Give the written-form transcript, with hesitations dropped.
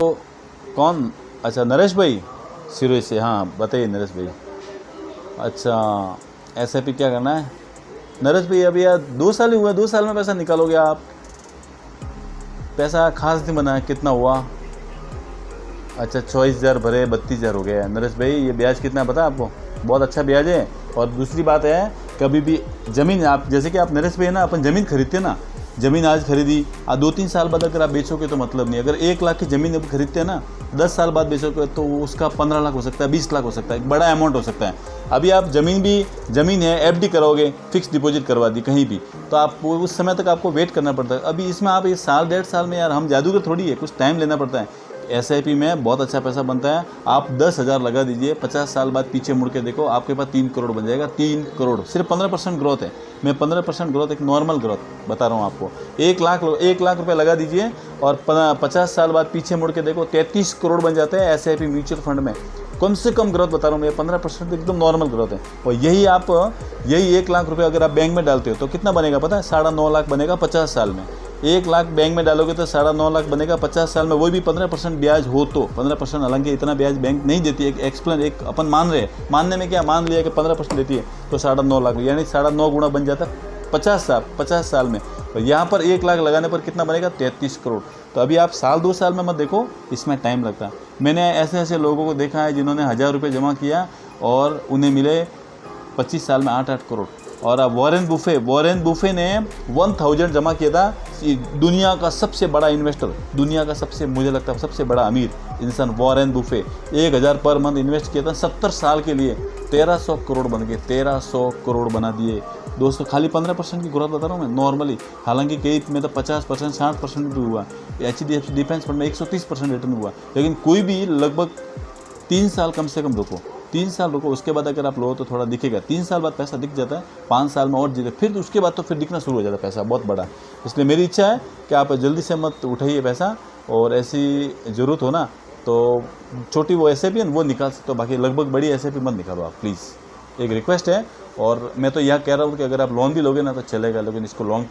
तो कौन? अच्छा नरेश भाई सिरोही से। हाँ बताइए नरेश भाई। अच्छा SIP क्या करना है नरेश भाई? अभी यार 2 साल ही हुआ, 2 साल में पैसा निकालोगे आप? पैसा खास नहीं बना है, कितना हुआ? अच्छा 24,000 भरे 32,000 हो गया। नरेश भाई ये ब्याज कितना पता है आपको? बहुत अच्छा ब्याज है। और दूसरी बात है, कभी भी ज़मीन आप, जैसे कि आप नरेश भाई है ना, अपन ज़मीन खरीदते ना, ज़मीन आज खरीदी 2-3 साल बाद अगर आप बेचोगे तो मतलब नहीं। अगर 1 लाख की ज़मीन अब खरीदते हैं ना, 10 साल बाद बेचोगे तो उसका 15 लाख हो सकता है, 20 लाख हो सकता है, एक बड़ा अमाउंट हो सकता है। अभी आप ज़मीन है FD करोगे, फिक्स डिपॉजिट करवा दी कहीं भी, तो आप उस समय तक आपको वेट करना पड़ता है। अभी इसमें आप ये साल 1.5 साल में, यार हम जादूगर थोड़ी है, कुछ टाइम लेना पड़ता है। SIP में बहुत अच्छा पैसा बनता है। आप 10,000 लगा दीजिए, 50 साल बाद पीछे मुड़ के देखो, आपके पास 3 करोड़ बन जाएगा। 3 करोड़, सिर्फ 15% ग्रोथ है। मैं 15% ग्रोथ, एक नॉर्मल ग्रोथ बता रहा हूँ आपको। 1 लाख रुपए लगा दीजिए और 50 साल बाद पीछे मुड़ के देखो, 33 करोड़ बन जाते हैं SIP म्यूचुअल फंड में। कम से कम ग्रोथ बता रहा हूँ मैं, 15% एकदम नॉर्मल ग्रोथ है। और यही 1 लाख रुपए अगर आप बैंक में डालते हो तो कितना बनेगा पता है? 9.5 लाख बनेगा 50 साल में। 1 लाख बैंक में डालोगे तो 9.5 लाख बनेगा 50 साल में, वो भी 15% ब्याज हो तो। 15%, हालांकि इतना ब्याज बैंक नहीं देती है। एक अपन मान रहे हैं, मानने में क्या, मान लिया कि 15% देती है, तो 9.5 लाख यानी 9.5 गुना बन जाता है 50 साल में। तो यहाँ पर 1 लाख लगाने पर कितना बनेगा? 33 करोड़। तो अभी आप साल 2 साल में मत देखो, इसमें टाइम लगता है। मैंने ऐसे लोगों को देखा है जिन्होंने 1,000 रुपये जमा किया और उन्हें मिले 25 साल में 8-8 करोड़। और अब वॉरेन बुफे ने 1000 जमा किया था। दुनिया का सबसे बड़ा इन्वेस्टर, दुनिया का मुझे लगता है सबसे बड़ा अमीर इंसान Warren Buffett, 1000 per month invest किया था 70 साल के लिए। 1300 करोड़ बन गए, 1300 करोड़ बना दिए दोस्तों। खाली 15% की ग्रोथ बता रहा हूँ मैं नॉर्मली। हालांकि कई में तो 50%, 60% भी हुआ। HDFC डिफेंस फंड में 130% रिटर्न हुआ। लेकिन कोई भी लगभग 3 साल कम से कम रुको, 3 साल रुको, उसके बाद अगर आप लो तो थोड़ा दिखेगा। 3 साल बाद पैसा दिख जाता है, 5 साल में और जीते, फिर उसके बाद तो फिर दिखना शुरू हो जाता है पैसा बहुत बड़ा। इसलिए मेरी इच्छा है कि आप जल्दी से मत उठाइए पैसा, और ऐसी ज़रूरत हो ना तो छोटी वो SIP है वो निकाल सकते हो, बाकी लगभग बड़ी SIP मत निकालो आप प्लीज़, एक रिक्वेस्ट है। और मैं तो यह कह रहा हूँ कि अगर आप लोन भी लोगे ना तो चलेगा, लेकिन इसको लॉन्ग